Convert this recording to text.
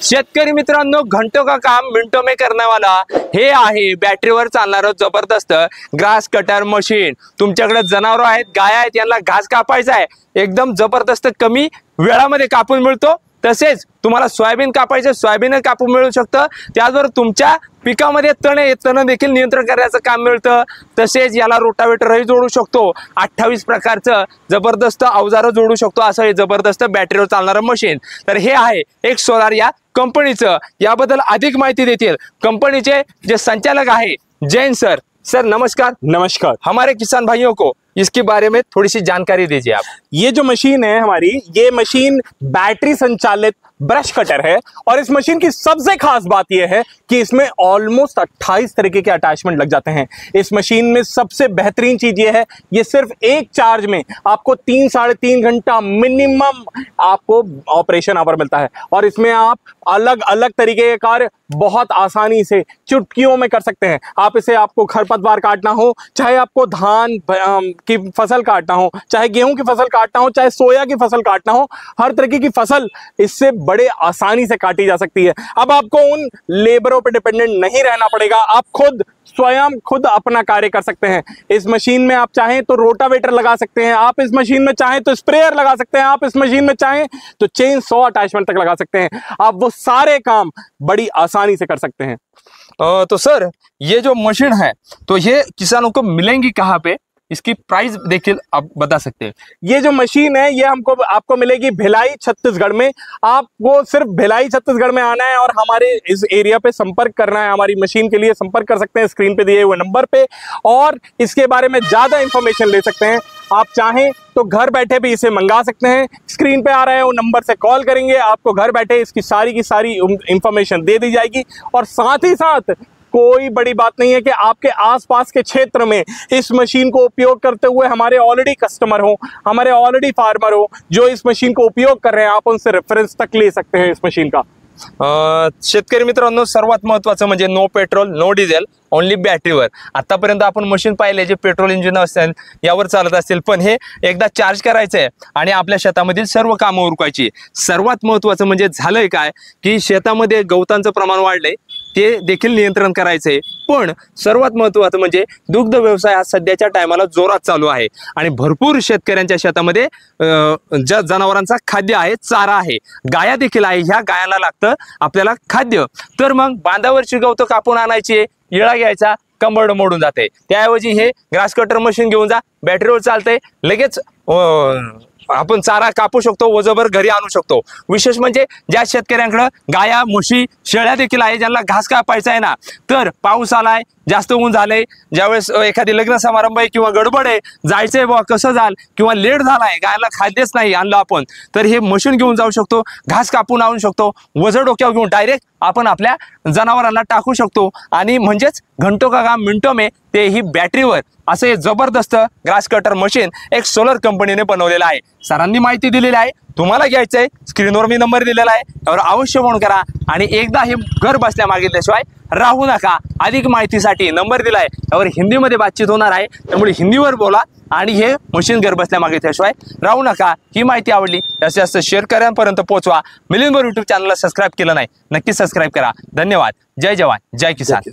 शेतकरी मित्रांनो, घंटों का काम मिनटों में करने वाला हे आहे बॅटरीवर चालणारं जबरदस्त ग्रास कटर मशीन। तुमच्याकडे जनावर आहेत, गाय आहेत, यांना घास कापायचा आहे, एकदम जबरदस्त कमी वेळामध्ये कापून मिळतो। तसेच तुम्हाला सोयाबीन कापायचे, सोयाबीन कापून मिळू शकतं। त्याचबरोबर तुमच्या पिकामध्ये तण देखील नियंत्रण करण्याचं काम मिळतं। तसेच याला रोटावेटरही जोडू शकतो। 28 प्रकारचं जबरदस्त अवजार जोडू शकतो असं हे जबरदस्त बॅटरीवर चालणारं मशीन। तर हे आहे एक सोलार या कंपनीचं। याबद्दल अधिक माहिती देतील कंपनीचे जे संचालक आहे जैन सर। सर नमस्कार। नमस्कार। हमारे किसान भाइयों को इसके बारे में थोड़ी सी जानकारी दीजिए आप। ये जो मशीन है हमारी, ये मशीन बैटरी संचालित ब्रश कटर है और इस मशीन की सबसे खास बात यह है कि इसमें ऑलमोस्ट 28 तरीके के अटैचमेंट लग जाते हैं। इस मशीन में सबसे बेहतरीन चीज ये है, ये सिर्फ एक चार्ज में आपको 3-3.5 घंटा मिनिमम आपको ऑपरेशन आवर मिलता है और इसमें आप अलग अलग तरीके के कार्य बहुत आसानी से चुटकियों में कर सकते हैं। आप इसे आपको खरपतवार काटना हो, चाहे आपको धान की फसल काटना हो, चाहे गेहूं की फसल काटना हो, चाहे सोया की फसल काटना हो, हर तरीके की फसल इससे बड़े आसानी से काटी जा सकती है। अब आपको उन लेबरों पर डिपेंडेंट नहीं रहना पड़ेगा, आप खुद अपना कार्य कर सकते हैं। इस मशीन में आप चाहें तो रोटावेटर लगा सकते हैं, आप इस मशीन में चाहें तो स्प्रेयर लगा सकते हैं, आप इस मशीन में चाहें तो चेन 100 अटैचमेंट तक लगा सकते हैं। आप वो सारे काम बड़ी आसानी से कर सकते हैं। तो सर ये जो मशीन है तो ये किसानों को मिलेंगी कहाँ पे, इसकी प्राइस देखिए आप बता सकते हैं। ये जो मशीन है ये आपको मिलेगी भिलाई छत्तीसगढ़ में। आपको सिर्फ भिलाई छत्तीसगढ़ में आना है और हमारे इस एरिया पे संपर्क करना है। हमारी मशीन के लिए संपर्क कर सकते हैं स्क्रीन पे दिए हुए नंबर पे और इसके बारे में ज्यादा इंफॉर्मेशन ले सकते हैं। आप चाहें तो घर बैठे भी इसे मंगा सकते हैं। स्क्रीन पे आ रहे हैं वो नंबर से कॉल करेंगे, आपको घर बैठे इसकी सारी की सारी इंफॉर्मेशन दे दी जाएगी। और साथ ही साथ कोई बड़ी बात नहीं है कि आपके आसपास के क्षेत्र में इस मशीन को उपयोग करते हुए हमारे ऑलरेडी कस्टमर हो, हमारे ऑलरेडी फार्मर हो जो इस मशीन को उपयोग कर रहे हैं, आप उनसे रेफरेंस तक ले सकते हैं इस मशीन का। शेतकरी मित्रांनो, सर्वात महत्त्वाचं म्हणजे no petrol no diesel, only बॅटरीवर। आतापर्यंत आपण मशीन पाहिले जे पेट्रोल इंजिन असेल यावर चालत असतील, पण हे एकदा चार्ज करायचं आहे आणि आपल्या शेतामधील सर्व कामं उरकायची। सर्वात महत्त्वाचं म्हणजे झालंय काय की शेतामध्ये गवतांचं प्रमाण वाढलंय, ते देखील नियंत्रण करायचंय। पण सर्वात महत्त्वाचं म्हणजे दुग्ध व्यवसाय हा सध्याच्या टायमाला जोरात चालू आहे आणि भरपूर शेतकऱ्यांच्या शेतामध्ये ज्या जनावरांचा खाद्य आहे, चारा आहे, गाया देखील आहे, ह्या गायांना लागतं आपल्याला खाद्य। तर मग बांधावरची गवतं कापून आणायची, इळा घ्यायचा, कंबरड मोडून जाते। त्याऐवजी हे ग्रास कटर मशीन घेऊन जा, बॅटरीवर चालते, लगेच आपण चारा कापू शकतो, वजभर घरी आणू शकतो। विशेष म्हणजे ज्या शेतकऱ्यांकडे गाया म्हशी शेळ्या देखील आहे, ज्यांना घास कापायचा आहे ना, तर पाऊस आलाय, जास्त ऊन झालंय, ज्यावेळेस एखादी लग्न समारंभ आहे किंवा गडबड आहे, जायचंय बा कसं झालं किंवा लेट झालाय, गायला खाद्यच नाही आणलं आपण, तर हे मशीन घेऊन जाऊ शकतो, घास कापून आणू शकतो, वजन डोक्यावर घेऊन डायरेक्ट आपण आपल्या जनावरांना टाकू शकतो आणि म्हणजेच घंटों का काम मिनटों में, ते ही बॅटरीवर असं हे जबरदस्त ग्रास कटर मशीन एक सोलर कंपनीने बनवलेलं आहे। सरांनी माहिती दिलेली आहे, तुम्हाला घ्यायचंय स्क्रीनवर मी नंबर दिलेला आहे, त्यावर अवश्य फोन करा आणि एकदा हे घर बसल्या मागितल्याशिवाय राहू नका। अधिक माहितीसाठी नंबर दिलाय, त्यावर हिंदीमध्ये बातचीत होणार आहे, त्यामुळे हिंदीवर बोला आणि हे मशीन घर बसल्या मागितल्याशिवाय राहू नका। ही माहिती आवडली जास्तीत जास्त शेअर कऱ्यांपर्यंत पोहोचवा। मिलिंदभर यूट्यूब चॅनलला सबस्क्राईब केलं नाही, नक्की सबस्क्राईब करा। धन्यवाद। जय जवान जय किसान।